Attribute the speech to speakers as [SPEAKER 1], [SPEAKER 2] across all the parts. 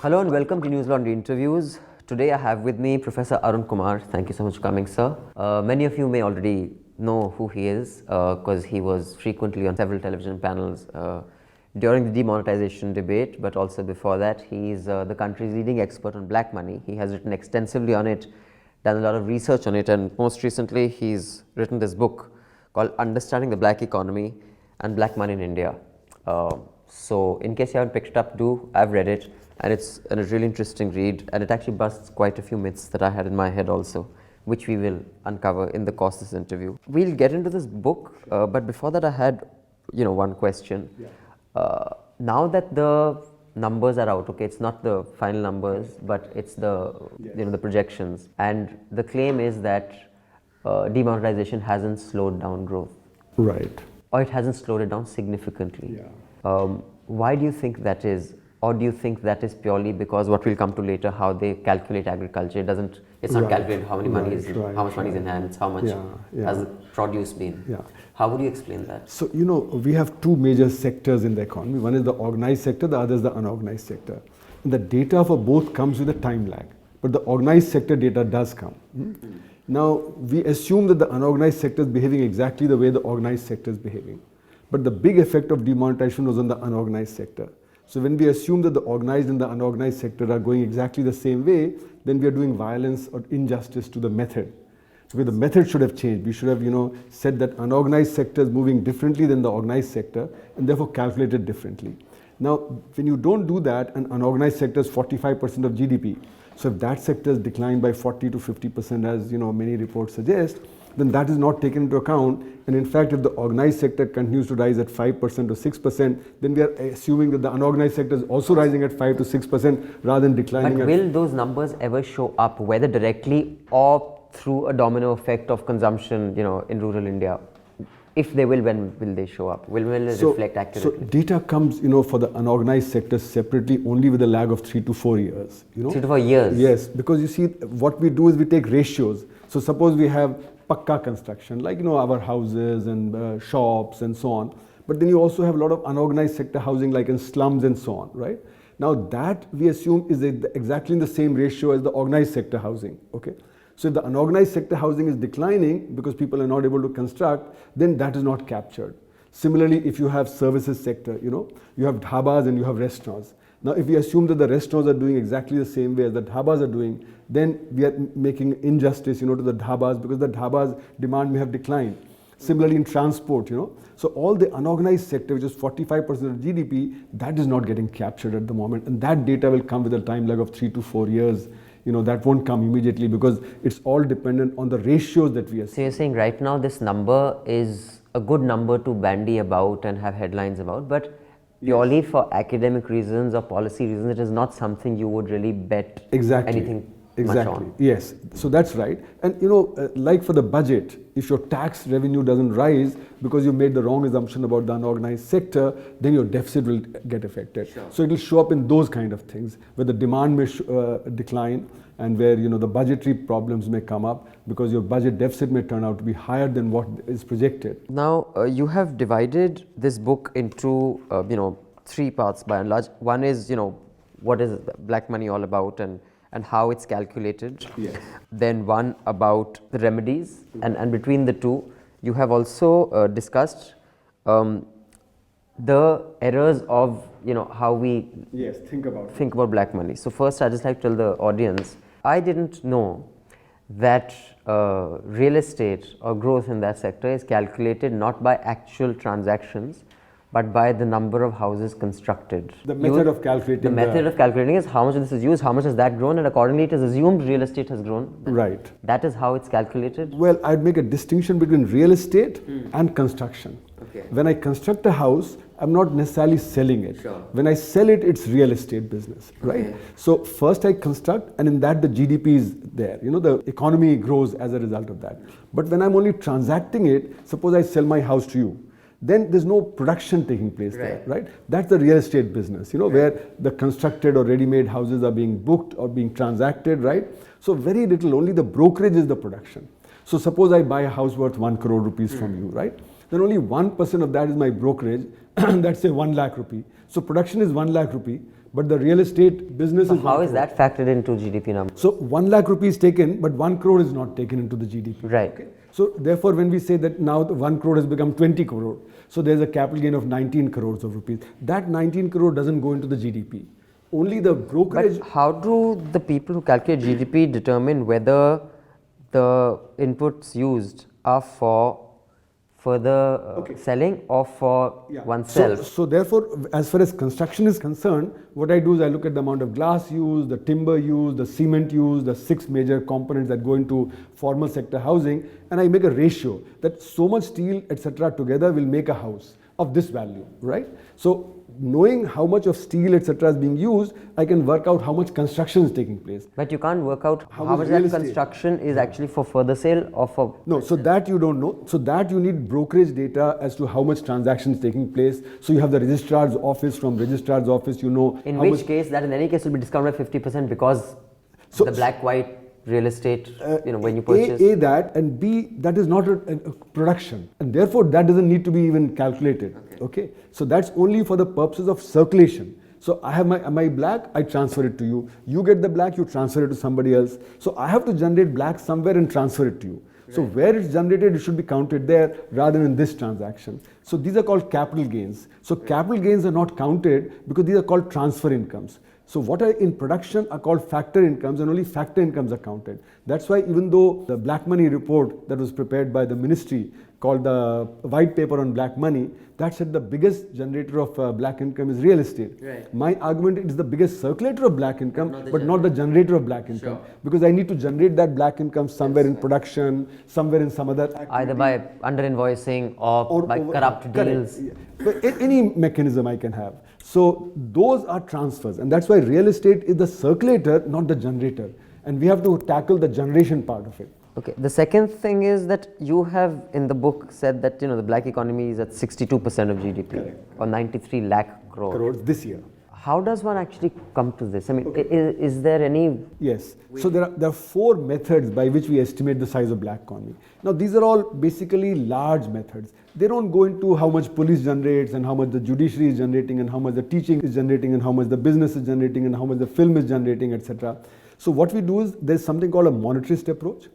[SPEAKER 1] Hello and welcome to News Laundry Interviews. Today I have with me Professor Arun Kumar. Thank you so much for coming, sir. Many of you may already know who he is because he was frequently on several television panels during the demonetization debate, but also before that. He is the country's leading expert on black money. He has written extensively on it, done a lot of research on it, and most recently he's written this book called Understanding the Black Economy and Black Money in India. So in case you haven't picked it up, I've read it. And it's a really interesting read, and it actually busts quite a few myths that I had in my head also, which we will uncover in the course of this interview. We'll get into this book, but before that I had, one question. Yeah. Now that the numbers are out, okay, it's not the final numbers, but it's the, the projections, and the claim is that demonetization hasn't slowed down growth.
[SPEAKER 2] Right.
[SPEAKER 1] Or it hasn't slowed it down significantly.
[SPEAKER 2] Yeah.
[SPEAKER 1] Why do you think that is? Or do you think that is purely because what we'll come to later, how they calculate agriculture? It's not calculated how many money is, how much money is in hands, how much has the produce been.
[SPEAKER 2] Yeah.
[SPEAKER 1] How would you explain that?
[SPEAKER 2] So, we have two major sectors in the economy. One is the organized sector, the other is the unorganized sector. And the data for both comes with a time lag, but the organized sector data does come. Now, we assume that the unorganized sector is behaving exactly the way the organized sector is behaving. But the big effect of demonetization was on the unorganized sector. So when we assume that the organized and the unorganized sector are going exactly the same way, then we are doing violence or injustice to the method. Because the method should have changed. We should have, said that unorganized sector is moving differently than the organized sector and therefore calculated differently. Now, when you don't do that, an unorganized sector is 45% of GDP. So if that sector is declined by 40 to 50%, as many reports suggest, then that is not taken into account. And in fact, if the organized sector continues to rise at 5% or 6%, then we are assuming that the unorganized sector is also rising at 5 to 6% rather than declining.
[SPEAKER 1] But will those numbers ever show up, whether directly or through a domino effect of consumption, in rural India? If they will, when will they show up? Will it reflect accurately?
[SPEAKER 2] So data comes, for the unorganized sector separately only with a lag of 3 to 4 years.
[SPEAKER 1] 3 to 4 years?
[SPEAKER 2] Yes, because you see, what we do is we take ratios. So suppose we have pakka construction, like our houses and shops and so on. But then you also have a lot of unorganized sector housing, like in slums and so on, right? Now that we assume is exactly in the same ratio as the organized sector housing, okay? So if the unorganized sector housing is declining because people are not able to construct, then that is not captured. Similarly, if you have services sector, you have dhabas and you have restaurants. Now, if we assume that the restaurants are doing exactly the same way as the dhabas are doing, then we are making injustice, to the dhabas, because the dhabas demand may have declined. Similarly, in transport, so all the unorganized sector, which is 45% of GDP, that is not getting captured at the moment, and that data will come with a time lag of 3 to 4 years. That won't come immediately because it's all dependent on the ratios that we are seeing.
[SPEAKER 1] So you're saying right now this number is a good number to bandy about and have headlines about, but purely for academic reasons or policy reasons, it is not something you would really bet anything much on.
[SPEAKER 2] Yes, so that's right. And like for the budget, if your tax revenue doesn't rise because you made the wrong assumption about the unorganized sector, then your deficit will get affected. Sure. So it will show up in those kind of things where the demand may decline and where the budgetary problems may come up because your budget deficit may turn out to be higher than what is projected.
[SPEAKER 1] Now you have divided this book into 3 parts by and large. One is what is black money all about and how it's calculated.
[SPEAKER 2] Yes.
[SPEAKER 1] Then one about the remedies, and between the two you have also discussed the errors of how we
[SPEAKER 2] think
[SPEAKER 1] about black money. So first I just like to tell the audience, I didn't know that real estate or growth in that sector is calculated not by actual transactions but by the number of houses constructed.
[SPEAKER 2] The method of calculating.
[SPEAKER 1] The method of calculating is how much of this is used, how much has that grown, and accordingly it is assumed real estate has grown.
[SPEAKER 2] Right.
[SPEAKER 1] That is how it's calculated?
[SPEAKER 2] Well, I'd make a distinction between real estate and construction.
[SPEAKER 1] Okay.
[SPEAKER 2] When I construct a house, I'm not necessarily selling it.
[SPEAKER 1] Sure.
[SPEAKER 2] When I sell it, it's real estate business, right?
[SPEAKER 1] Okay.
[SPEAKER 2] So first I construct, and in that the GDP is there. The economy grows as a result of that. But when I'm only transacting it, suppose I sell my house to you, then there's no production taking place there, right? That's the real estate business, where the constructed or ready-made houses are being booked or being transacted, right? So very little, only the brokerage is the production. So suppose I buy a house worth 1 crore rupees from you, right? then only 1% of that is my brokerage, that's say 1 lakh rupee. So production is 1 lakh rupee, but the real estate business is
[SPEAKER 1] How
[SPEAKER 2] 1
[SPEAKER 1] is
[SPEAKER 2] crore.
[SPEAKER 1] that factored into GDP numbers?
[SPEAKER 2] So 1 lakh rupees taken, but 1 crore is not taken into the GDP.
[SPEAKER 1] Right.
[SPEAKER 2] Okay? So therefore, when we say that now the 1 crore has become 20 crore, so there's a capital gain of 19 crores of rupees. That 19 crore doesn't go into the GDP. Only the brokerage.
[SPEAKER 1] But how do the people who calculate GDP determine whether the inputs used are for further selling or for oneself?
[SPEAKER 2] So therefore, as far as construction is concerned, what I do is I look at the amount of glass used, the timber used, the cement used, the 6 major components that go into formal sector housing, and I make a ratio that so much steel, etc. together will make a house of this value, right? So knowing how much of steel, etc. is being used, I can work out how much construction is taking place.
[SPEAKER 1] But you can't work out how
[SPEAKER 2] much
[SPEAKER 1] much
[SPEAKER 2] real
[SPEAKER 1] that
[SPEAKER 2] estate?
[SPEAKER 1] construction is actually for further sale or for...
[SPEAKER 2] No, so that you don't know. So that you need brokerage data as to how much transactions taking place. So you have the registrar's office, from registrar's office you know
[SPEAKER 1] In
[SPEAKER 2] how
[SPEAKER 1] which
[SPEAKER 2] much,
[SPEAKER 1] case, that in any case will be discounted by 50% because the black-white real estate, when you purchase...
[SPEAKER 2] A, that, and B, that is not a production. And therefore, that doesn't need to be even calculated. Okay. So that's only for the purposes of circulation. So I have my black, I transfer it to you. You get the black, you transfer it to somebody else. So I have to generate black somewhere and transfer it to you. So where it's generated, it should be counted there rather than in this transaction. So these are called capital gains. So capital gains are not counted because these are called transfer incomes. So what are in production are called factor incomes, and only factor incomes are counted. That's why even though the black money report that was prepared by the ministry called the white paper on black money, that said the biggest generator of black income is real estate.
[SPEAKER 1] Right.
[SPEAKER 2] My argument is the biggest circulator of black income, but not the generator of black income. Because I need to generate that black income somewhere in production, somewhere in some other activity.
[SPEAKER 1] Either by under-invoicing or by corrupt deals.
[SPEAKER 2] Yeah. But any mechanism I can have. So those are transfers, and that's why real estate is the circulator, not the generator. And we have to tackle the generation part of it.
[SPEAKER 1] Okay. The second thing is that you have in the book said that the black economy is at 62% of GDP or 93 lakh crores
[SPEAKER 2] This year.
[SPEAKER 1] How does one actually come to this? I mean, is there any...
[SPEAKER 2] Yes. So there are 4 methods by which we estimate the size of black economy. Now these are all basically large methods. They don't go into how much police generates and how much the judiciary is generating and how much the teaching is generating and how much the business is generating and how much the film is generating, etc. So what we do is there's something called a monetarist approach,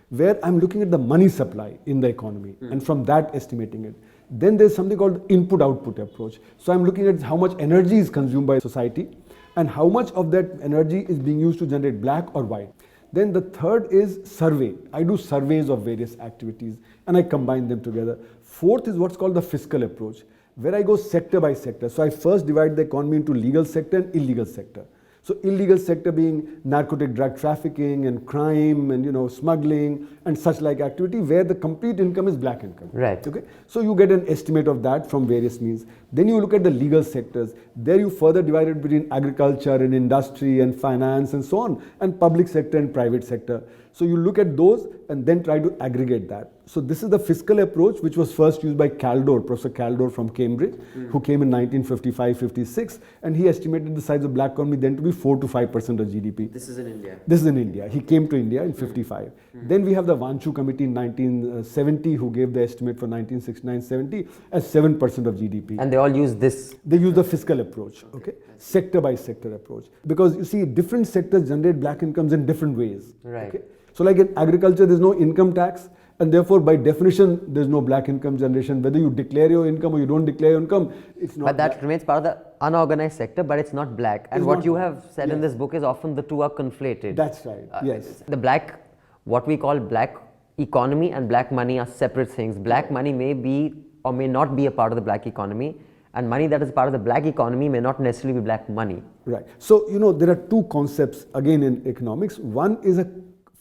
[SPEAKER 2] where I'm looking at the money supply in the economy and from that estimating it. Then there's something called input-output approach. So I'm looking at how much energy is consumed by society and how much of that energy is being used to generate black or white. Then the third is survey. I do surveys of various activities and I combine them together. Fourth is what's called the fiscal approach, where I go sector by sector. So I first divide the economy into legal sector and illegal sector. So illegal sector being narcotic drug trafficking and crime and smuggling and such like activity where the complete income is black income.
[SPEAKER 1] Right.
[SPEAKER 2] Okay. So you get an estimate of that from various means. Then you look at the legal sectors. There you further divide it between agriculture and industry and finance and so on, and public sector and private sector. So you look at those and then try to aggregate that. So this is the fiscal approach which was first used by Caldor, Professor Caldor from Cambridge, who came in 1955-56, and he estimated the size of black economy then to be 4 to 5% of GDP.
[SPEAKER 1] This is in India.
[SPEAKER 2] This is in India. He came to India in 55. Then we have the Vanchu Committee in 1970 who gave the estimate for 1969-70 as 7% of GDP.
[SPEAKER 1] And they all use this.
[SPEAKER 2] They use the fiscal approach, okay? Sector by sector approach. Because you see, different sectors generate black incomes in different ways.
[SPEAKER 1] Right.
[SPEAKER 2] Okay? So like in agriculture, there's no income tax, and therefore by definition, there's no black income generation. Whether you declare your income or you don't declare your income, it's not.
[SPEAKER 1] But that remains part of the unorganized sector, but it's not black. And
[SPEAKER 2] It's
[SPEAKER 1] what
[SPEAKER 2] not
[SPEAKER 1] you
[SPEAKER 2] black.
[SPEAKER 1] have said in this book is often the two are conflated.
[SPEAKER 2] That's right, yes.
[SPEAKER 1] The black, what we call black economy and black money are separate things. Black money may be or may not be a part of the black economy, and money that is part of the black economy may not necessarily be black money.
[SPEAKER 2] Right. So, there are 2 concepts again in economics. One is a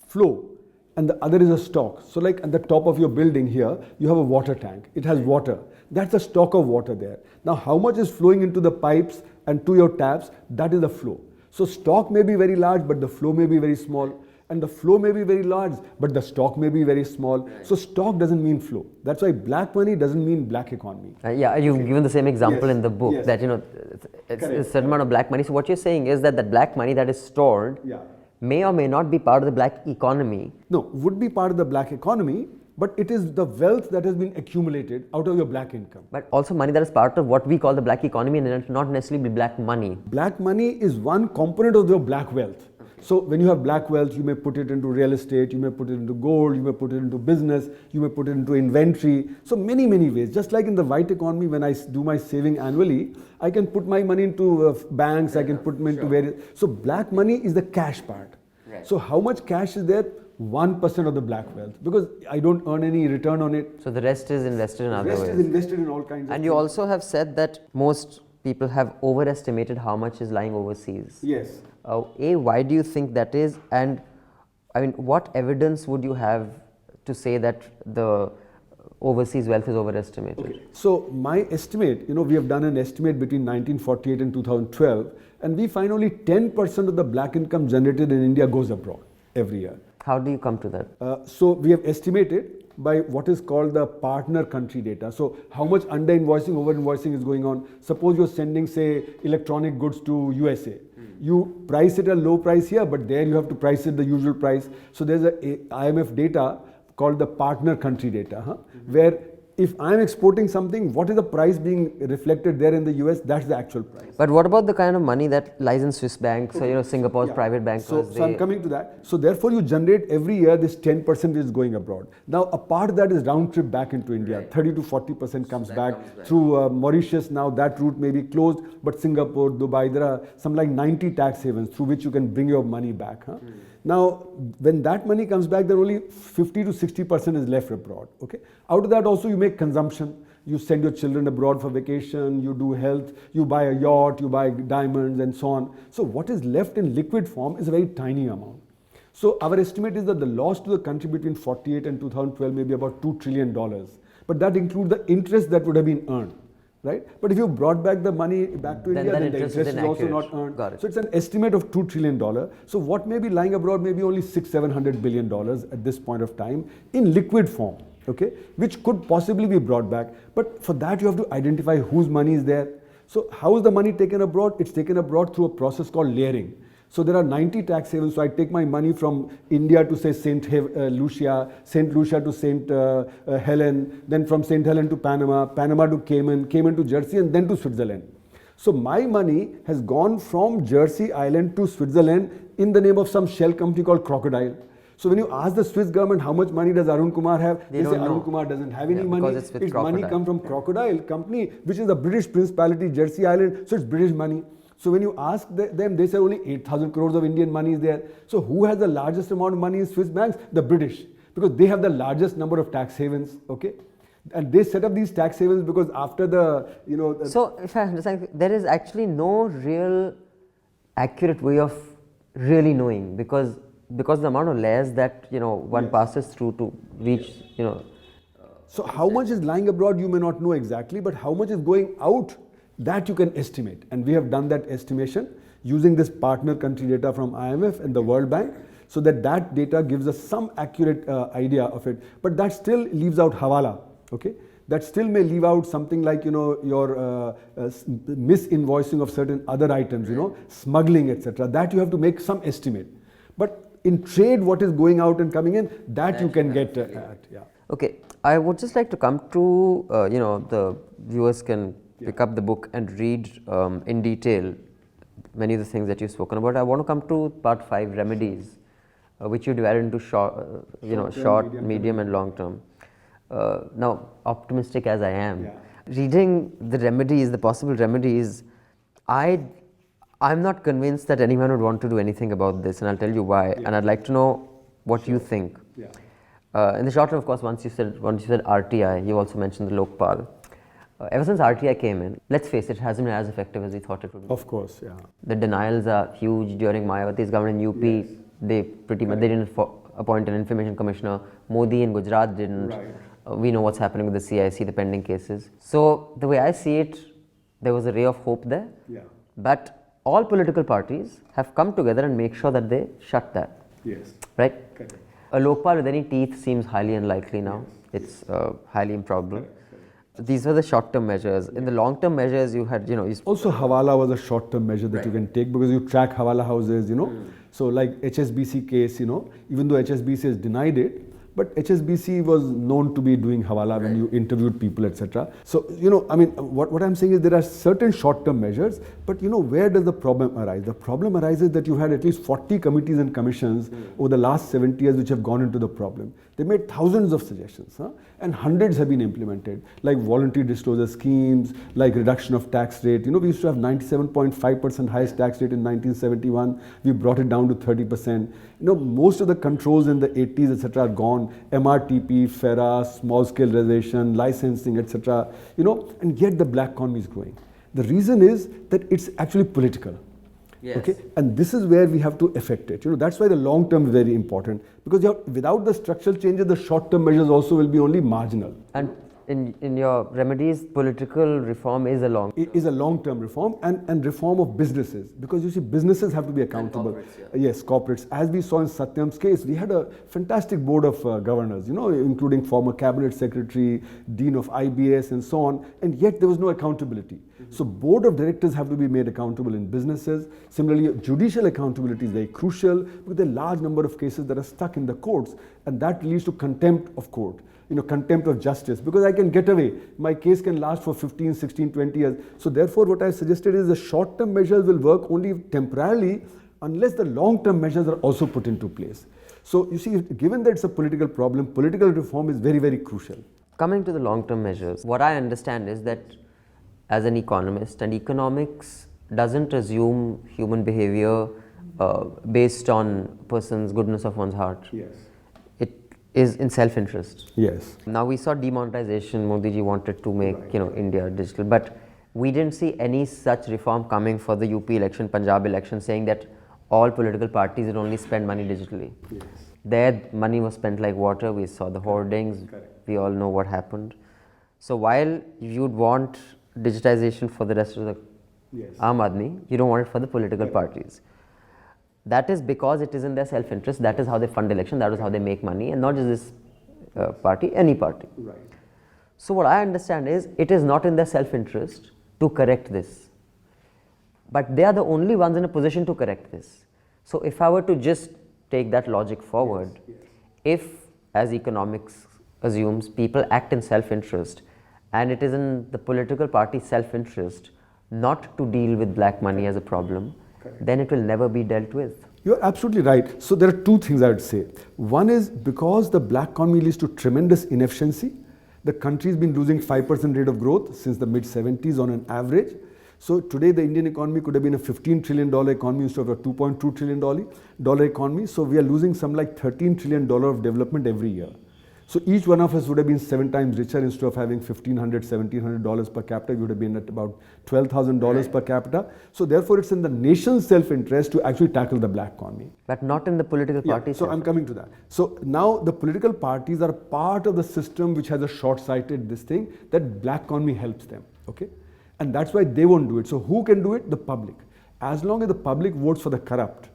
[SPEAKER 2] flow and the other is a stock. So like at the top of your building here, you have a water tank. It has water. That's a stock of water there. Now how much is flowing into the pipes and to your taps, that is the flow. So stock may be very large, but the flow may be very small. And the flow may be very large, but the stock may be very small. So stock doesn't mean flow. That's why black money doesn't mean black economy.
[SPEAKER 1] Yeah, you've given the same example
[SPEAKER 2] Yes,
[SPEAKER 1] in the book
[SPEAKER 2] yes.
[SPEAKER 1] that it's a certain amount of black money. So what you're saying is that black money that is stored may or may not be part of the black economy.
[SPEAKER 2] No, would be part of the black economy, but it is the wealth that has been accumulated out of your black income.
[SPEAKER 1] But also money that is part of what we call the black economy and not necessarily be black money.
[SPEAKER 2] Black money is one component of your black wealth. So when you have black wealth, you may put it into real estate, you may put it into gold, you may put it into business, you may put it into inventory. So many ways. Just like in the white economy, when I do my saving annually, I can put my money into banks, I can put them into various. So black money is the cash part.
[SPEAKER 1] Right.
[SPEAKER 2] So how much cash is there? 1% of the black wealth, because I don't earn any return on it.
[SPEAKER 1] So the rest is invested in other ways.
[SPEAKER 2] The rest is invested in all kinds of
[SPEAKER 1] And you
[SPEAKER 2] things.
[SPEAKER 1] also have said that most people have overestimated how much is lying overseas.
[SPEAKER 2] Yes.
[SPEAKER 1] Why do you think that is? And I mean, what evidence would you have to say that the overseas wealth is overestimated?
[SPEAKER 2] Okay. So my estimate, we have done an estimate between 1948 and 2012, and we find only 10% of the black income generated in India goes abroad every year.
[SPEAKER 1] How do you come to that?
[SPEAKER 2] So we have estimated by what is called the partner country data. So how much under invoicing, over invoicing is going on. Suppose you're sending, say, electronic goods to USA. You price it at a low price here, but there you have to price it the usual price. So there's a IMF data called the partner country data, where if I'm exporting something, what is the price being reflected there in the US? That's the actual price.
[SPEAKER 1] But what about the kind of money that lies in Swiss banks or Singapore's private bankers?
[SPEAKER 2] So I'm coming to that. So therefore you generate every year this 10% is going abroad. Now a part of that is round trip back into India. Right. 30 to 40% comes back through Mauritius. Now that route may be closed, but Singapore, Dubai, there are some like 90 tax havens through which you can bring your money back. Now, when that money comes back, then only 50 to 60% is left abroad. Okay. Out of that also you make consumption. You send your children abroad for vacation, you do health, you buy a yacht, you buy diamonds and so on. So what is left in liquid form is a very tiny amount. So our estimate is that the loss to the country between 48 and 2012 may be about $2 trillion. But that includes the interest that would have been earned. Right? But if you brought back the money back to India, then the interest is also not earned. So it's an estimate of $2 trillion. So what may be lying abroad may be only $600-700 billion at this point of time in liquid form, okay, which could possibly be brought back. But for that you have to identify whose money is there. So how is the money taken abroad? It's taken abroad through a process called layering. So there are 90 tax havens. So I take my money from India to say St. Lucia to St. Helen, then from St. Helen to Panama, Panama to Cayman, Cayman to Jersey, and then to Switzerland. So my money has gone from Jersey Island to Switzerland in the name of some shell company called Crocodile. So when you ask the Swiss government how much money does Arun Kumar have, they say Arun Kumar doesn't have any money. Its money comes from Crocodile company, which is a British principality, Jersey Island, so it's British money. So when you ask them, they say only 8,000 crores of Indian money is there. So who has the largest amount of money in Swiss banks? The British, because they have the largest number of tax havens, okay? And they set up these tax havens because after the,
[SPEAKER 1] So if I understand, there is actually no real accurate way of really knowing because the amount of layers that, one passes through to reach,
[SPEAKER 2] So how much is lying abroad, you may not know exactly, but how much is going out, that you can estimate. And we have done that estimation using this partner country data from IMF and the World Bank, so that data gives us some accurate idea of it. But that still leaves out hawala, okay? That still may leave out something like, your misinvoicing of certain other items, smuggling, etc. That you have to make some estimate. But in trade, what is going out and coming in, that you can get at. Yeah.
[SPEAKER 1] Okay, I would just like to come to, the viewers can pick up the book and read in detail many of the things that you've spoken about. I want to come to part 5, remedies, which you divided into short, medium and long term. Now, optimistic as I am, reading the remedies, the possible remedies, I'm not convinced that anyone would want to do anything about this, and I'll tell you why. And I'd like to know what you think. In the short term, of course, once you said RTI, you also mentioned the Lokpal. Ever since RTI came in, let's face it hasn't been as effective as we thought it would be.
[SPEAKER 2] Of course, yeah.
[SPEAKER 1] The denials are huge during Mayawati's government in UP. Yes. They pretty much, they didn't appoint an information commissioner. Modi in Gujarat didn't. Right. We know what's happening with the CIC, the pending cases. So the way I see it, there was a ray of hope there. Yeah. But all political parties have come together and make sure that they shut that.
[SPEAKER 2] Yes.
[SPEAKER 1] Right? Correct. A Lokpal with any teeth seems highly unlikely now. Yes. It's highly improbable. Correct. These were the short-term measures. In the long-term measures, you had,
[SPEAKER 2] Also, Hawala was a short-term measure that you can take because you track Hawala houses, So like HSBC case, even though HSBC has denied it, but HSBC was known to be doing hawala when you interviewed people, etc. So, what I'm saying is there are certain short-term measures, but where does the problem arise? The problem arises that you had at least 40 committees and commissions over the last 70 years which have gone into the problem. They made thousands of suggestions, and hundreds have been implemented, like voluntary disclosure schemes, like reduction of tax rate. We used to have 97.5% highest tax rate in 1971. We brought it down to 30%. Most of the controls in the 80s, etc., are gone. MRTP, FERA, small scale realization, licensing, etc. And yet the black economy is growing. The reason is that it's actually political.
[SPEAKER 1] Yes.
[SPEAKER 2] Okay, and this is where we have to affect it. That's why the long term is very important, because without the structural changes, the short term measures also will be only marginal.
[SPEAKER 1] And in your remedies, political reform is a
[SPEAKER 2] long-term reform, and reform of businesses, because you see businesses have to be accountable.
[SPEAKER 1] Corporates,
[SPEAKER 2] Yes, corporates. As we saw in Satyam's case, we had a fantastic board of governors, including former cabinet secretary, dean of IBS, and so on, and yet there was no accountability. So board of directors have to be made accountable in businesses. Similarly, judicial accountability is very crucial, because there are a large number of cases that are stuck in the courts, and that leads to contempt of court. Contempt of justice, because I can get away. My case can last for 15, 16, 20 years. So therefore, what I suggested is the short-term measures will work only temporarily unless the long-term measures are also put into place. So you see, given that it's a political problem, political reform is very, very crucial.
[SPEAKER 1] Coming to the long-term measures, what I understand is that as an economist, and economics doesn't assume human behavior based on person's goodness of one's heart.
[SPEAKER 2] Yes.
[SPEAKER 1] Is in self-interest.
[SPEAKER 2] Yes.
[SPEAKER 1] Now we saw demonetisation. Modi ji wanted to make India digital, but we didn't see any such reform coming for the UP election, Punjab election, saying that all political parties would only spend money digitally.
[SPEAKER 2] Yes.
[SPEAKER 1] Their money was spent like water. We saw the hoardings.
[SPEAKER 2] Correct.
[SPEAKER 1] We all know what happened. So while you'd want digitization for the rest of the Aam Aadmi, you don't want it for the political parties. That is because it is in their self-interest. That is how they fund election. That is how they make money, and not just this party, any party.
[SPEAKER 2] Right.
[SPEAKER 1] So what I understand is it is not in their self-interest to correct this, but they are the only ones in a position to correct this. So if I were to just take that logic forward, if, as economics assumes, people act in self-interest, and it is in the political party's self-interest not to deal with black money as a problem, then it will never be dealt with.
[SPEAKER 2] You're absolutely right. So there are two things I would say. One is, because the black economy leads to tremendous inefficiency, the country's been losing 5% rate of growth since the mid-70s on an average. So today the Indian economy could have been a $15 trillion economy instead of a $2.2 trillion economy. So we are losing some like $13 trillion of development every year. So each one of us would have been 7 times richer. Instead of having $1,500, $1,700 per capita, we would have been at about $12,000 per capita. So therefore, it's in the nation's self-interest to actually tackle the black economy.
[SPEAKER 1] But not in the political parties.
[SPEAKER 2] So I'm coming to that. So now the political parties are part of the system which has a short-sighted this thing that black economy helps them. Okay, and that's why they won't do it. So who can do it? The public. As long as the public votes for the corrupt,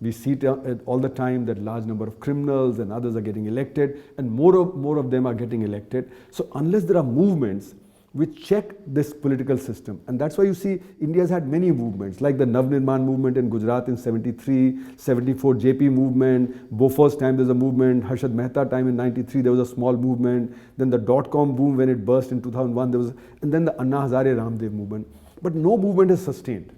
[SPEAKER 2] we see it all the time that large number of criminals and others are getting elected, and more of them are getting elected. So unless there are movements which check this political system, and that's why you see India's had many movements, like the Navnirman movement in Gujarat in 73, 74 JP movement, Bofors time there's a movement, Harshad Mehta time in 93 there was a small movement, then the dot-com boom when it burst in 2001 there was, and then the Anna Hazare Ramdev movement. But no movement is sustained,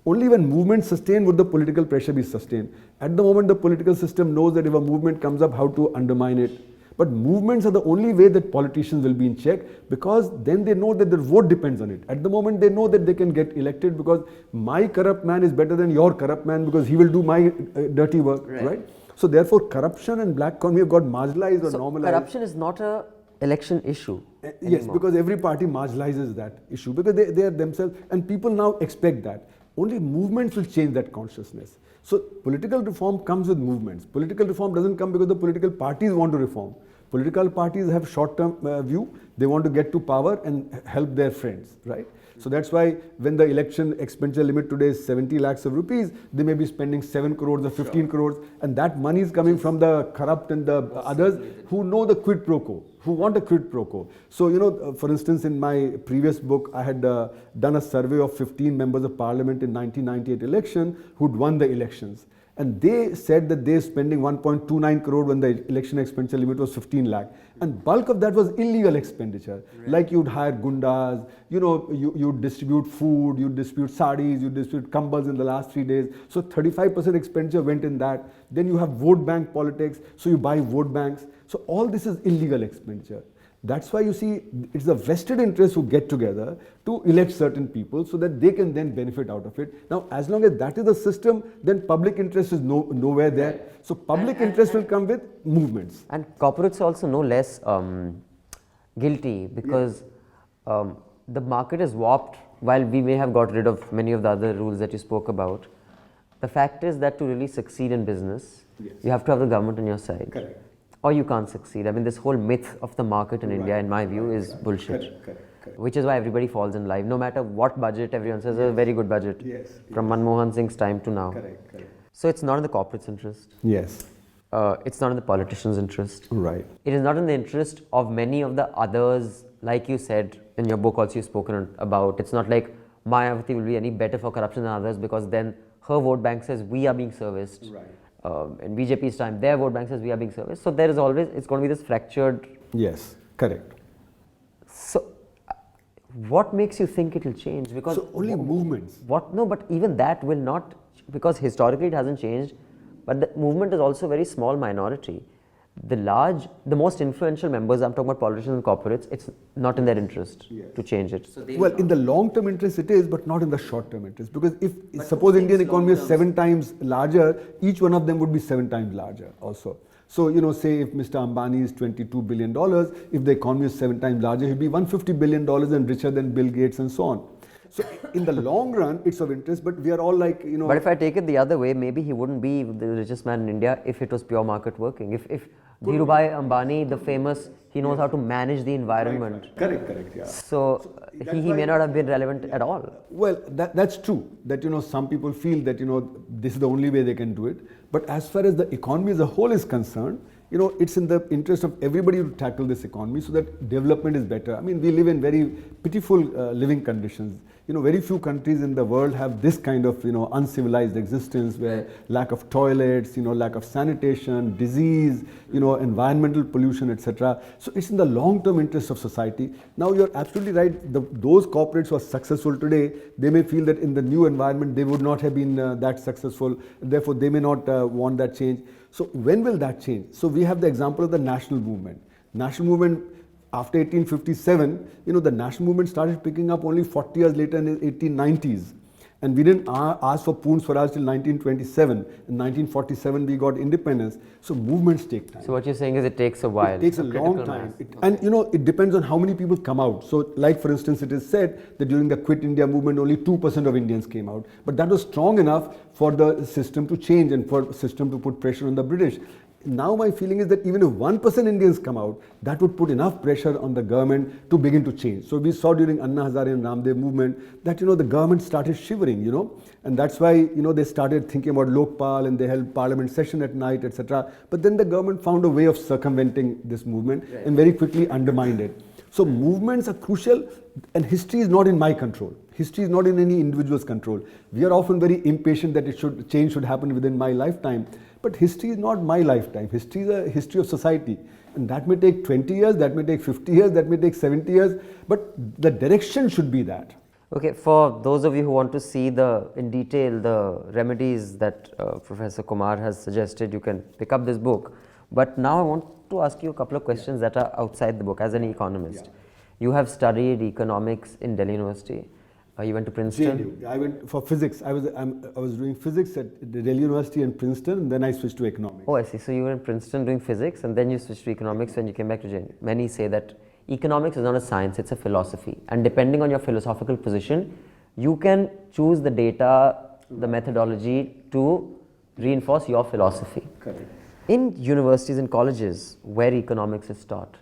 [SPEAKER 2] Only when movements sustain would the political pressure be sustained. At the moment, the political system knows that if a movement comes up, how to undermine it. But movements are the only way that politicians will be in check, because then they know that their vote depends on it. At the moment, they know that they can get elected because my corrupt man is better than your corrupt man because he will do my dirty work, right? So therefore, corruption and black economy have got marginalized or normalized.
[SPEAKER 1] Corruption is not an election issue.
[SPEAKER 2] Yes, because every party marginalizes that issue because they are themselves, and people now expect that. Only movements will change that consciousness. So political reform comes with movements. Political reform doesn't come because the political parties want to reform. Political parties have short-term view. They want to get to power and help their friends, right? So that's why when the election expenditure limit today is 70 lakhs of rupees, they may be spending 7 crores or 15 crores, and that money is coming from the corrupt and the others who know the quid pro quo, who want a quid pro quo. So, for instance, in my previous book, I had done a survey of 15 members of parliament in 1998 election who'd won the elections. And they said that they're spending 1.29 crore when the election expenditure limit was 15 lakh. And bulk of that was illegal expenditure. Right. Like you'd hire gundas, you'd distribute food, you'd distribute saris, you'd distribute kambals in the last 3 days. So 35% expenditure went in that. Then you have vote bank politics, so you buy vote banks. So all this is illegal expenditure. That's why you see it's the vested interests who get together to elect certain people so that they can then benefit out of it. Now, as long as that is the system, then public interest is nowhere there. Right. So public interest will come with movements.
[SPEAKER 1] And corporates are also no less guilty because the market is warped. While we may have got rid of many of the other rules that you spoke about, the fact is that to really succeed in business, you have to have the government on your side.
[SPEAKER 2] Correct.
[SPEAKER 1] Or you can't succeed. I mean, this whole myth of the market in India, in my view, is bullshit. Correct. Which is why everybody falls in line. No matter what budget, everyone says a very good budget. From Manmohan Singh's time to now.
[SPEAKER 2] Correct.
[SPEAKER 1] So it's not in the corporate's interest.
[SPEAKER 2] Yes.
[SPEAKER 1] It's not in the politician's interest.
[SPEAKER 2] Right.
[SPEAKER 1] It is not in the interest of many of the others, like you said in your book also you've spoken about. It's not like Mayawati will be any better for corruption than others because then her vote bank says we are being serviced.
[SPEAKER 2] Right.
[SPEAKER 1] In BJP's time, their vote bank says we are being serviced. So there is always, it's going to be this fractured.
[SPEAKER 2] Yes, correct.
[SPEAKER 1] So what makes you think it will change? Because
[SPEAKER 2] so only movements.
[SPEAKER 1] No, but even that will not, because historically it hasn't changed, but the movement is also a very small minority. The most influential members, I'm talking about politicians and corporates, it's not in their interest to change it. So
[SPEAKER 2] well, in the long-term interest it is, but not in the short-term interest. Because if suppose Indian economy is 7 times larger, each one of them would be 7 times larger also. So, say if Mr. Ambani is $22 billion, if the economy is 7 times larger, he'll be $150 billion and richer than Bill Gates and so on. So in the long run, it's of interest, but we are all like,
[SPEAKER 1] But if I take it the other way, maybe he wouldn't be the richest man in India if it was pure market working. If Dhirubhai Ambani, the famous, he knows how to manage the environment.
[SPEAKER 2] Correct, yeah.
[SPEAKER 1] So he may not have been relevant at all.
[SPEAKER 2] Well, that's true, that, some people feel that, this is the only way they can do it. But as far as the economy as a whole is concerned, it's in the interest of everybody to tackle this economy so that development is better. I mean, we live in very pitiful living conditions. Very few countries in the world have this kind of, uncivilized existence where lack of toilets, lack of sanitation, disease, environmental pollution, etc. So it's in the long-term interest of society. Now, you're absolutely right. Those corporates who are successful today, they may feel that in the new environment, they would not have been that successful. Therefore, they may not want that change. So when will that change? So we have the example of the national movement. National movement, after 1857, the national movement started picking up only 40 years later in the 1890s. And we didn't ask for Poon Swaraj till 1927. In 1947, we got independence. So movements take time.
[SPEAKER 1] So what you're saying is it takes a while.
[SPEAKER 2] It takes a long time. And it depends on how many people come out. So like for instance, it is said that during the Quit India movement, only 2% of Indians came out. But that was strong enough for the system to change and for the system to put pressure on the British. Now my feeling is that even if 1% Indians come out, that would put enough pressure on the government to begin to change. So we saw during Anna Hazare and Ramdev movement that, the government started shivering, and that's why, they started thinking about Lokpal and they held parliament session at night, etc. But then the government found a way of circumventing this movement and very quickly undermined it. So movements are crucial, and history is not in my control. History is not in any individual's control. We are often very impatient that change should happen within my lifetime. But history is not my lifetime. History is a history of society. And that may take 20 years, that may take 50 years, that may take 70 years. But the direction should be that.
[SPEAKER 1] Okay, for those of you who want to see in detail the remedies that Professor Kumar has suggested, you can pick up this book. But now I want to ask you a couple of questions that are outside the book as an economist. You have studied economics in Delhi University. You went to Princeton?
[SPEAKER 2] JNU. I went for physics. I was doing physics at the Delhi University and Princeton, and then I switched to economics.
[SPEAKER 1] Oh, I see. So you were in Princeton doing physics, and then you switched to economics when you came back to JNU. Many say that economics is not a science, it's a philosophy. And depending on your philosophical position, you can choose the data, the methodology to reinforce your philosophy.
[SPEAKER 2] Correct.
[SPEAKER 1] In universities and colleges where economics is taught,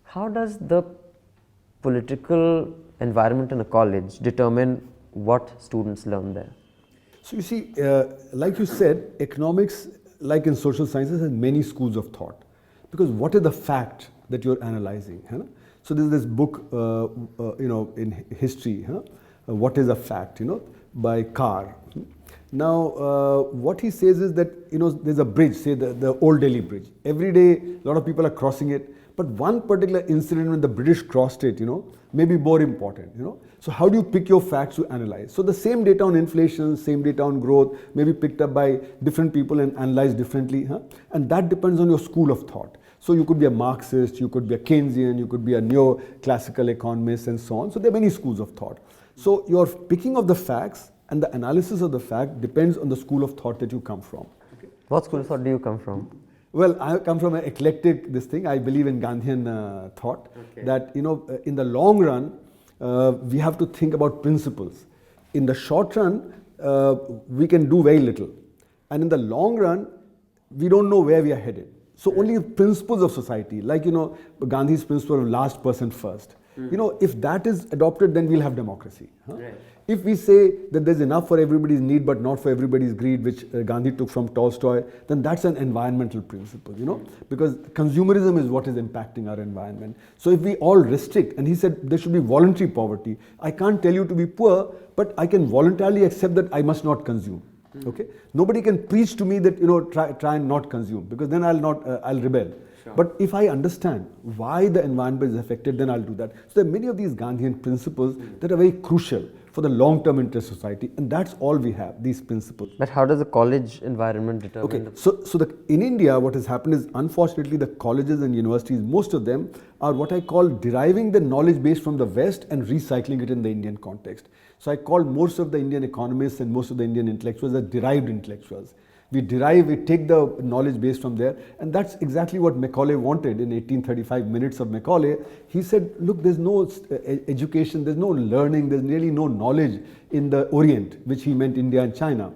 [SPEAKER 1] how does the political environment in a college determine what students learn there?
[SPEAKER 2] So you see, like you said, economics, like in social sciences, has many schools of thought. Because what is the fact that you're analyzing? Huh? So there's this book, in history, What is a Fact, by Carr. Now, what he says is that, there's a bridge, say the Old Delhi Bridge. Every day, a lot of people are crossing it. But one particular incident when the British crossed it, may be more important, So how do you pick your facts to analyze? So the same data on inflation, same data on growth may be picked up by different people and analyzed differently. And that depends on your school of thought. So you could be a Marxist, you could be a Keynesian, you could be a neoclassical economist and so on. So there are many schools of thought. So your picking of the facts and the analysis of the fact depends on the school of thought that you come from.
[SPEAKER 1] Okay. What school of thought do you come from?
[SPEAKER 2] Well, I come from an eclectic I believe in Gandhian thought, that, in the long run, we have to think about principles. In the short run, we can do very little. And in the long run, we don't know where we are headed. So only principles of society, like, Gandhi's principle of last person first. If that is adopted, then we'll have democracy.
[SPEAKER 1] Right.
[SPEAKER 2] If we say that there's enough for everybody's need but not for everybody's greed, which Gandhi took from Tolstoy, then that's an environmental principle, because consumerism is what is impacting our environment. So if we all restrict, and he said there should be voluntary poverty. I can't tell you to be poor, but I can voluntarily accept that I must not consume. Okay, nobody can preach to me that try and not consume, because then I'll rebel. Sure. But if I understand why the environment is affected, then I'll do that. So there are many of these Gandhian principles that are very crucial for the long-term interest of society, and that's all we have, these principles.
[SPEAKER 1] But how does the college environment determine?
[SPEAKER 2] Okay, in India, what has happened is, unfortunately, the colleges and universities, most of them are what I call deriving the knowledge base from the West and recycling it in the Indian context. So I call most of the Indian economists and most of the Indian intellectuals as derived intellectuals. We take the knowledge base from there, and that's exactly what Macaulay wanted in 1835 Minutes of Macaulay. He said, look, there's no education, there's no learning, there's really no knowledge in the Orient, which he meant India and China.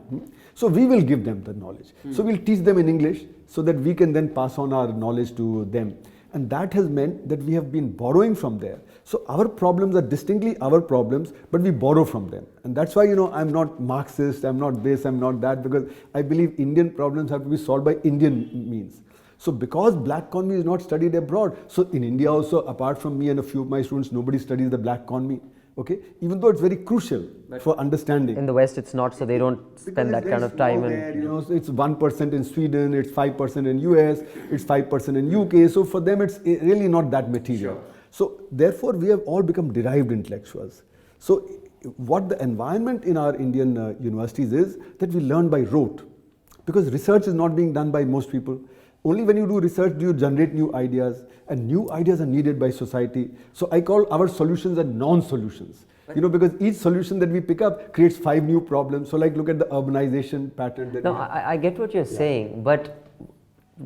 [SPEAKER 2] So we will give them the knowledge. So we'll teach them in English so that we can then pass on our knowledge to them. And that has meant that we have been borrowing from there. So our problems are distinctly our problems, but we borrow from them. And that's why, I'm not Marxist, I'm not this, I'm not that, because I believe Indian problems have to be solved by Indian means. So because black economy is not studied abroad, so in India also, apart from me and a few of my students, nobody studies the black economy. Okay, even though it's very crucial for understanding.
[SPEAKER 1] In the West, it's not, so they don't spend that kind of time.
[SPEAKER 2] It's 1% in Sweden, it's 5% in US, it's 5% in UK. So for them, it's really not that material. Sure. So therefore, we have all become derived intellectuals. So what the environment in our Indian universities is that we learn by rote, because research is not being done by most people. Only when you do research do you generate new ideas, and new ideas are needed by society. So I call our solutions as non-solutions. Because each solution that we pick up creates 5 new problems. So like, look at the urbanization pattern. That
[SPEAKER 1] I get what you're saying, but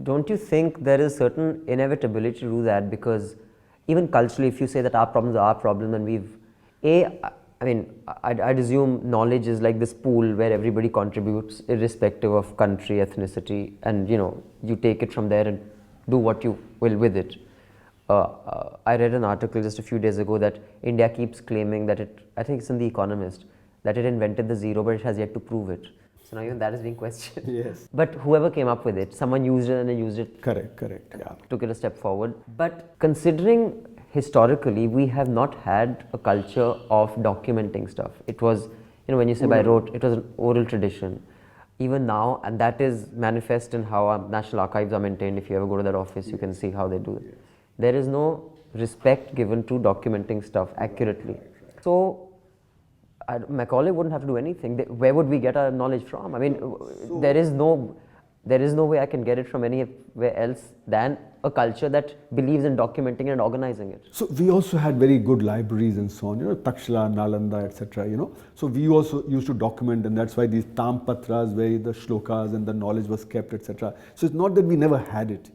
[SPEAKER 1] don't you think there is certain inevitability to do that? Because even culturally, if you say that our problems are our problem, and I'd assume knowledge is like this pool where everybody contributes irrespective of country, ethnicity, and you take it from there and do what you will with it. I read an article just a few days ago that India keeps claiming that I think it's in The Economist, that it invented the zero, but it has yet to prove it. So now even that is being questioned.
[SPEAKER 2] Yes.
[SPEAKER 1] But whoever came up with it, someone used it and then used it.
[SPEAKER 2] Correct, yeah.
[SPEAKER 1] Took it a step forward. But considering historically, we have not had a culture of documenting stuff. It was, when you say by rote, it was an oral tradition. Even now, and that is manifest in how our national archives are maintained. If you ever go to that office, you can see how they do it. Yes. There is no respect given to documenting stuff accurately. Right. So, Macaulay wouldn't have to do anything. Where would we get our knowledge from? There is no way I can get it from anywhere else than a culture that believes in documenting and organizing it.
[SPEAKER 2] So we also had very good libraries and so on, Takshila, Nalanda, etc. So we also used to document, and that's why these Tampatras, where the shlokas and the knowledge was kept, etc. So it's not that we never had it,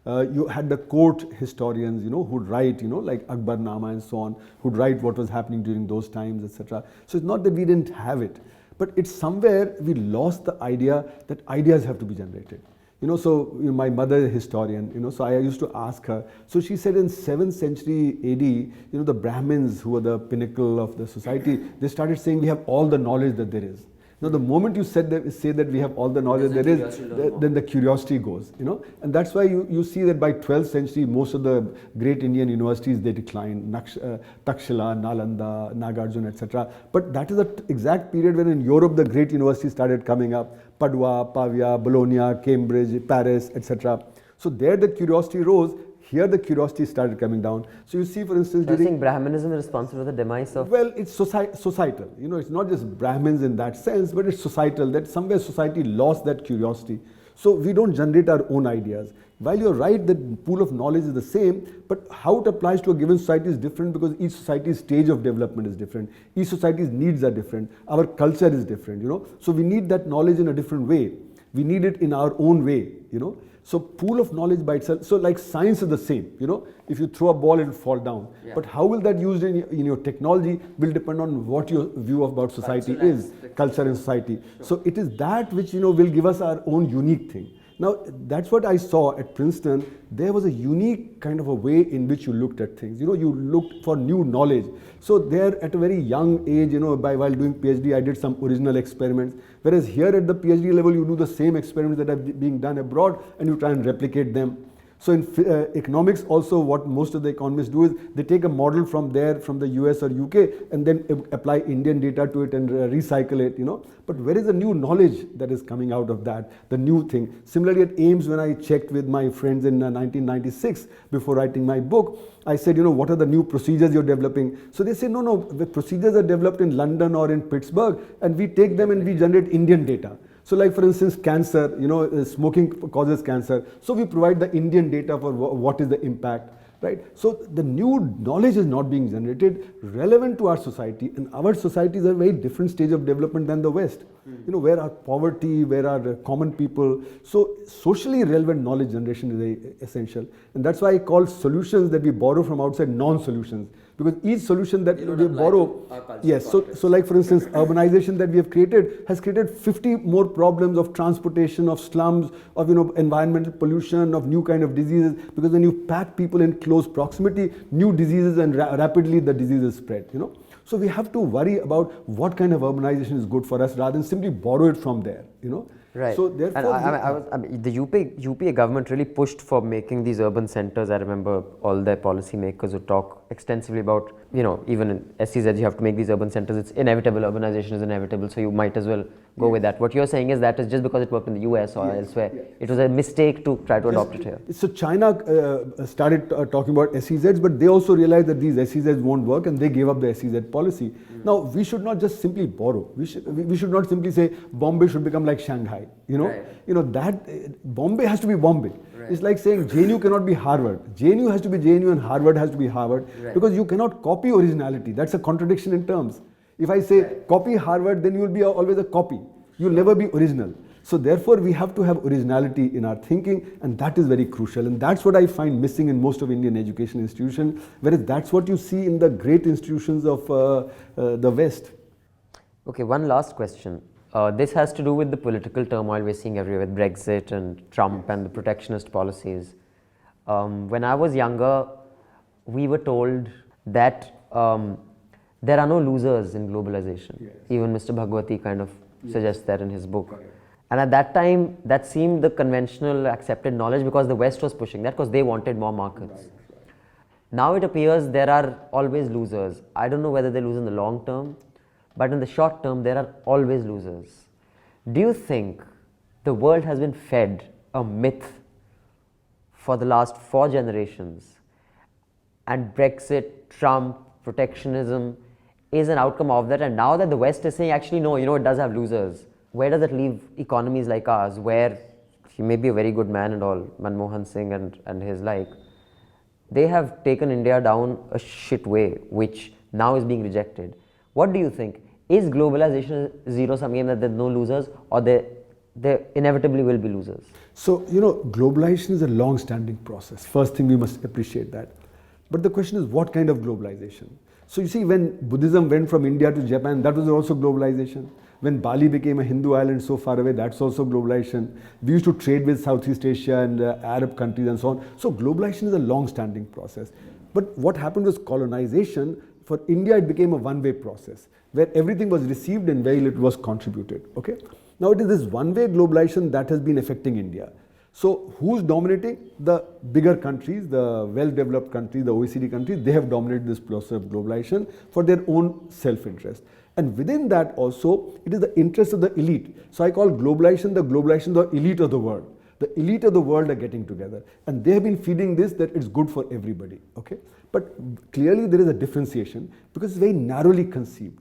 [SPEAKER 2] you had the court historians, who'd write, like Akbarnama and so on, who'd write what was happening during those times, etc. So it's not that we didn't have it, but it's somewhere we lost the idea that ideas have to be generated. My mother is a historian, so I used to ask her. So she said in 7th century AD, the Brahmins, who were the pinnacle of the society, they started saying we have all the knowledge that there is. Now, the moment you say that we have all the knowledge there is, then the curiosity goes, and that's why you see that by 12th century, most of the great Indian universities, they decline, Takshila, Nalanda, Nagarjuna, etc. But that is the exact period when in Europe, the great universities started coming up, Padua, Pavia, Bologna, Cambridge, Paris, etc. So there the curiosity rose. Here the curiosity started coming down. So you see, for instance,
[SPEAKER 1] do you think Brahmanism is responsible for the demise of?
[SPEAKER 2] Well, it's societal. It's not just Brahmins in that sense, but it's societal. That somewhere society lost that curiosity. So we don't generate our own ideas. While you're right that pool of knowledge is the same, but how it applies to a given society is different because each society's stage of development is different. Each society's needs are different. Our culture is different. So we need that knowledge in a different way. We need it in our own way. So pool of knowledge by itself, so like science is the same, if you throw a ball it will fall down. Yeah. But how will that used in your technology will depend on what your view about society is, culture and society. Sure. So it is that which will give us our own unique thing. Now that's what I saw at Princeton. There was a unique kind of a way in which you looked at things. You looked for new knowledge. So there at a very young age, while doing PhD, I did some original experiments. Whereas here at the PhD level, you do the same experiments that are being done abroad and you try and replicate them. So in economics also, what most of the economists do is they take a model from the US or UK and then apply Indian data to it and recycle it, But where is the new knowledge that is coming out of that, the new thing? Similarly at AIMS, when I checked with my friends in 1996, before writing my book, I said, what are the new procedures you're developing? So they say, no, the procedures are developed in London or in Pittsburgh, and we take them and we generate Indian data. So like for instance, cancer, smoking causes cancer. So we provide the Indian data for what is the impact, right? So the new knowledge is not being generated relevant to our society, and our society is a very different stage of development than the West. Where our poverty, where our common people. So socially relevant knowledge generation is very essential. And that's why I call solutions that we borrow from outside non-solutions. Because each solution that we borrow, yes, so like for instance, urbanization that we have created has created 50 more problems of transportation, of slums, of environmental pollution, of new kind of diseases. Because when you pack people in close proximity, new diseases and rapidly the diseases spread. So we have to worry about what kind of urbanization is good for us rather than simply borrow it from there.
[SPEAKER 1] Right.
[SPEAKER 2] So therefore,
[SPEAKER 1] the UPA government really pushed for making these urban centers. I remember all their policymakers would talk extensively about, even in SEZ you have to make these urban centers. It's inevitable, urbanization is inevitable, so you might as well go with that. What you're saying is that is just because it worked in the US or elsewhere. Yes. It was a mistake to try to adopt it here.
[SPEAKER 2] So China started talking about SEZs, but they also realized that these SEZs won't work and they gave up the SEZ policy. Now we should not just simply borrow. We should not simply say Bombay should become like Shanghai.
[SPEAKER 1] Right.
[SPEAKER 2] That Bombay has to be Bombay. Right. It's like saying JNU cannot be Harvard. JNU has to be JNU and Harvard has to be Harvard. Right. Because you cannot copy originality. That's a contradiction in terms. If I say copy Harvard, then you will be always a copy. You'll never be original. So therefore, we have to have originality in our thinking, and that is very crucial. And that's what I find missing in most of Indian education institutions, whereas that's what you see in the great institutions of the West.
[SPEAKER 1] Okay, one last question. This has to do with the political turmoil we're seeing everywhere with Brexit and Trump and the protectionist policies. When I was younger, we were told that there are no losers in globalization. Yes. Even Mr. Bhagwati kind of suggests that in his book. Correct. And at that time, that seemed the conventional accepted knowledge because the West was pushing that because they wanted more markets. Right. Now it appears there are always losers. I don't know whether they lose in the long term, but in the short term, there are always losers. Do you think the world has been fed a myth for the last 4 generations and Brexit, Trump, protectionism is an outcome of that, and now that the West is saying actually no, it does have losers, where does that leave economies like ours, where he may be a very good man and all, Manmohan Singh and his like, they have taken India down a shit way which now is being rejected. What do you think? Is globalization a zero-sum game that there are no losers, or there inevitably will be losers?
[SPEAKER 2] So, globalization is a long-standing process. First thing, we must appreciate that. But the question is, what kind of globalization? So you see, when Buddhism went from India to Japan, that was also globalization. When Bali became a Hindu island so far away, that's also globalization. We used to trade with Southeast Asia and Arab countries and so on. So globalization is a long-standing process. But what happened was colonization. For India, it became a one-way process where everything was received and very little was contributed. Okay. Now it is this one-way globalization that has been affecting India. So who's dominating? The bigger countries, the well-developed countries, the OECD countries, they have dominated this process of globalization for their own self-interest. And within that also, it is the interest of the elite. So I call globalization the elite of the world. The elite of the world are getting together. And they have been feeding this that it's good for everybody. Okay? But clearly there is a differentiation because it's very narrowly conceived.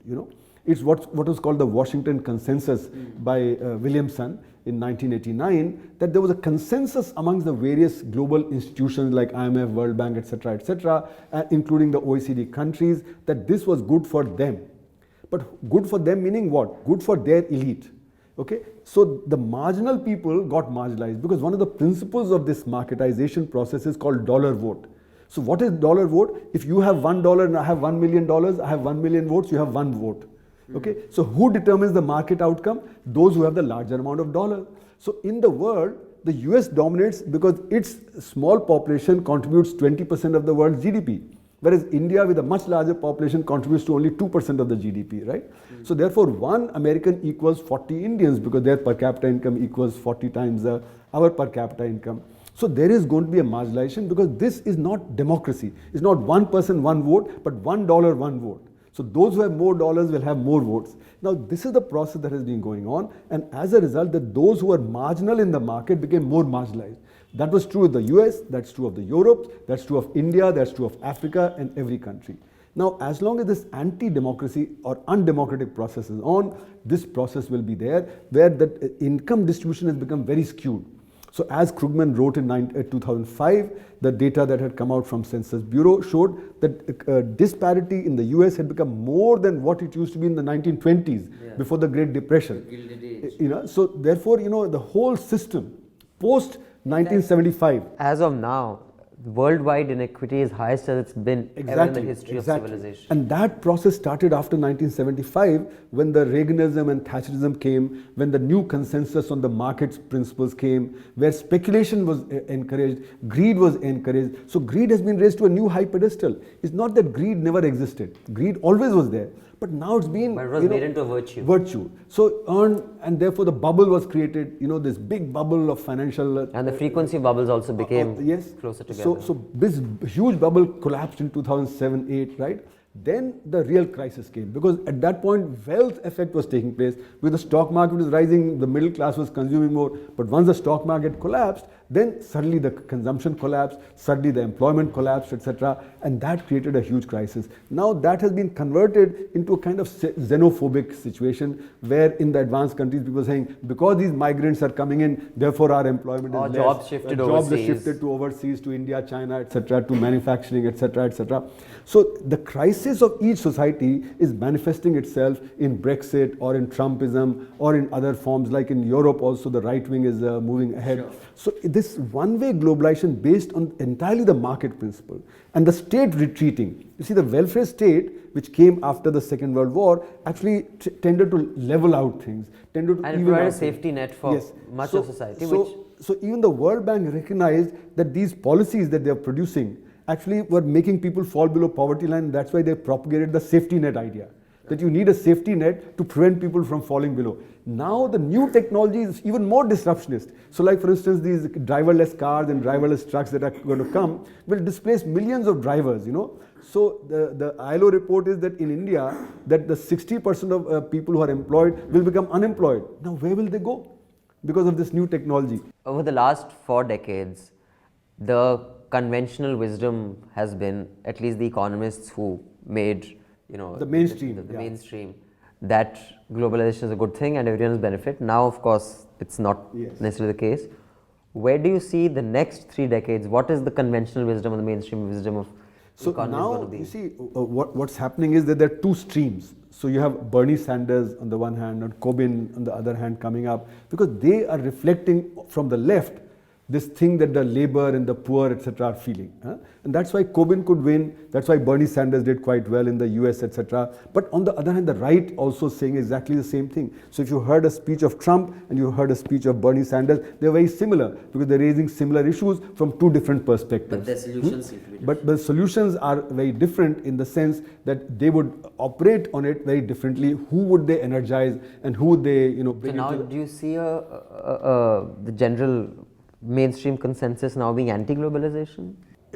[SPEAKER 2] It's what was called the Washington Consensus by Williamson in 1989, that there was a consensus amongst the various global institutions like IMF, World Bank, etc., including the OECD countries, that this was good for them. But good for them meaning what? Good for their elite. Okay? So the marginal people got marginalized because one of the principles of this marketization process is called dollar vote. So what is dollar vote? If you have $1 and I have $1 million, I have 1 million votes, you have one vote. Okay, so who determines the market outcome? Those who have the larger amount of dollar. So in the world, the US dominates because its small population contributes 20% of the world's GDP, whereas India with a much larger population contributes to only 2% of the GDP, right? So therefore, one American equals 40 Indians because their per capita income equals 40 times our per capita income. So there is going to be a marginalization because this is not democracy. It's not one person, one vote, but $1, one vote. So those who have more dollars will have more votes. Now this is the process that has been going on, and as a result that those who were marginal in the market became more marginalized. That was true of the US, that's true of the Europe, that's true of India, that's true of Africa and every country. Now as long as this anti-democracy or undemocratic process is on, this process will be there where the income distribution has become very skewed. So as Krugman wrote in 2005, the data that had come out from Census Bureau showed that disparity in the US had become more than what it used to be in the 1920s before the Great Depression. So therefore, the whole system post 1975.
[SPEAKER 1] As of now, worldwide inequity is highest as it's been ever in the history of civilization.
[SPEAKER 2] And that process started after 1975 when the Reaganism and Thatcherism came, when the new consensus on the market principles came, where speculation was encouraged, greed was encouraged. So greed has been raised to a new high pedestal. It's not that greed never existed. Greed always was there. But now it's been
[SPEAKER 1] made into a virtue.
[SPEAKER 2] So and therefore the bubble was created, this big bubble of financial...
[SPEAKER 1] and the frequency bubbles also became closer together.
[SPEAKER 2] So this huge bubble collapsed in 2007-8, right? Then the real crisis came because at that point wealth effect was taking place. With the stock market was rising, the middle class was consuming more. But once the stock market collapsed, then suddenly the consumption collapsed, suddenly the employment collapsed, etc. And that created a huge crisis. Now that has been converted into a kind of xenophobic situation where in the advanced countries people are saying because these migrants are coming in, therefore our employment is less.
[SPEAKER 1] Jobs shifted overseas.
[SPEAKER 2] Jobs are shifted to overseas, to India, China, etc., to manufacturing, etc., etc. So the crisis of each society is manifesting itself in Brexit or in Trumpism or in other forms, like in Europe also the right wing is moving ahead. Sure. So this one-way globalization based on entirely the market principle and the state retreating. You see, the welfare state, which came after the Second World War, actually tended to level out things, tended to
[SPEAKER 1] and provide a safety net for much of society.
[SPEAKER 2] So even the World Bank recognized that these policies that they are producing actually were making people fall below poverty line. That's why they propagated the safety net idea, that you need a safety net to prevent people from falling below. Now the new technology is even more disruptionist. So like for instance, these driverless cars and driverless trucks that are going to come will displace millions of drivers, So the ILO report is that in India, that the 60% of people who are employed will become unemployed. Now where will they go? Because of this new technology.
[SPEAKER 1] Over the last 4 decades, the conventional wisdom has been, at least the economists who made
[SPEAKER 2] the mainstream,
[SPEAKER 1] the mainstream, that globalization is a good thing and everyone's benefit. Now, of course, it's not necessarily the case. Where do you see the next 3 decades? What is the conventional wisdom and the mainstream wisdom of
[SPEAKER 2] so now, you see, what's happening is that there are 2 streams. So you have Bernie Sanders on the one hand and Corbyn on the other hand coming up because they are reflecting from the left this thing that the labor and the poor, etc., are feeling. And that's why Corbyn could win. That's why Bernie Sanders did quite well in the US, etc. But on the other hand, the right also saying exactly the same thing. So if you heard a speech of Trump and you heard a speech of Bernie Sanders, they're very similar because they're raising similar issues from two different perspectives.
[SPEAKER 1] But their solutions seem to be different.
[SPEAKER 2] But the solutions are very different in the sense that they would operate on it very differently. Who would they energize and who would they, bring
[SPEAKER 1] So now,
[SPEAKER 2] into
[SPEAKER 1] do you see the general mainstream consensus now being anti-globalization?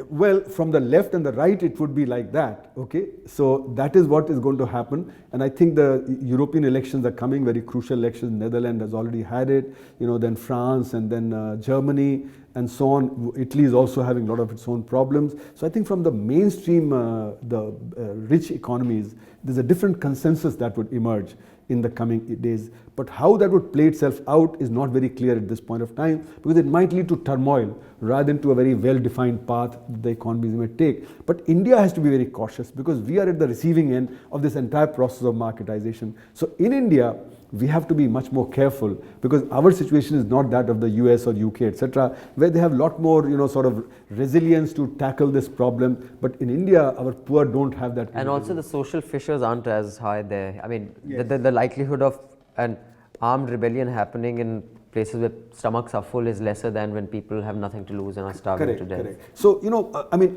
[SPEAKER 2] Well, from the left and the right, it would be like that, okay? So that is what is going to happen. And I think the European elections are coming, very crucial elections. Netherlands has already had it, then France and then Germany and so on. Italy is also having a lot of its own problems. So I think from the mainstream, the rich economies, there's a different consensus that would emerge in the coming days. But how that would play itself out is not very clear at this point of time, because it might lead to turmoil rather than to a very well-defined path the economies may take. But India has to be very cautious because we are at the receiving end of this entire process of marketization. So in India, we have to be much more careful because our situation is not that of the US or UK, etc., where they have a lot more, sort of resilience to tackle this problem. But in India, our poor don't have that.
[SPEAKER 1] And also the social fissures aren't as high there. I mean,
[SPEAKER 2] Yes.
[SPEAKER 1] the likelihood of an armed rebellion happening in places where stomachs are full is lesser than when people have nothing to lose and are starving to death.
[SPEAKER 2] Correct. So,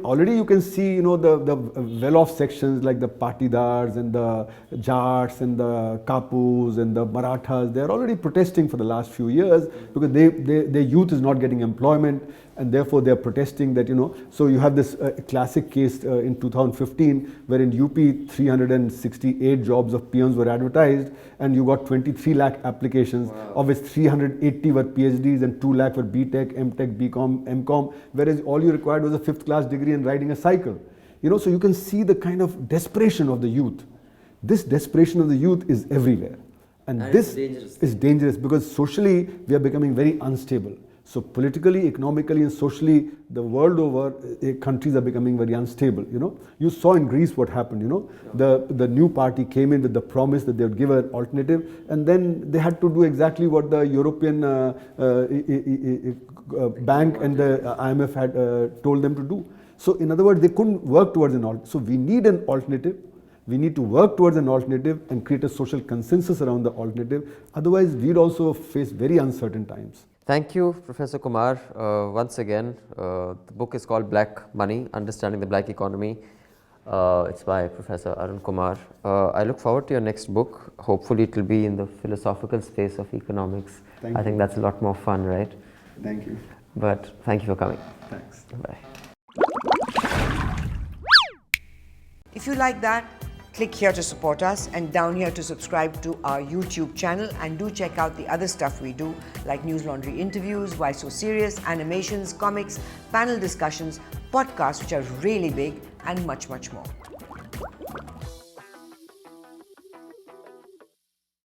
[SPEAKER 2] already you can see, the well-off sections like the Patidars and the Jats and the Kapus and the Marathas, they're already protesting for the last few years because their youth is not getting employment, and therefore they're protesting that, so you have this classic case in 2015 where in UP 368 jobs of peons were advertised and you got 23 lakh applications, of which 380 were PhDs and 2 lakh were BTech, MTech, BCom, MCom, whereas all you required was a 5th class degree and riding a cycle. So you can see the kind of desperation of the youth. This desperation of the youth is everywhere. And this is dangerous because socially we are becoming very unstable. So politically, economically and socially, the world over, countries are becoming very unstable, You saw in Greece what happened, The new party came in with the promise that they would give an alternative, and then they had to do exactly what the European bank and the IMF had told them to do. So in other words, they couldn't work towards an alternative. So we need an alternative. We need to work towards an alternative and create a social consensus around the alternative. Otherwise, we'd also face very uncertain times.
[SPEAKER 1] Thank you, Professor Kumar. Once again, the book is called Black Money, Understanding the Black Economy. It's by Professor Arun Kumar. I look forward to your next book. Hopefully it will be in the philosophical space of economics. I think that's a lot more fun, right?
[SPEAKER 2] Thank you.
[SPEAKER 1] But thank you for coming.
[SPEAKER 2] Thanks.
[SPEAKER 1] Bye.
[SPEAKER 3] If you like that, click here to support us and down here to subscribe to our YouTube channel, and do check out the other stuff we do like News Laundry interviews, Why So Serious, animations, comics, panel discussions, podcasts which are really big, and much, much more.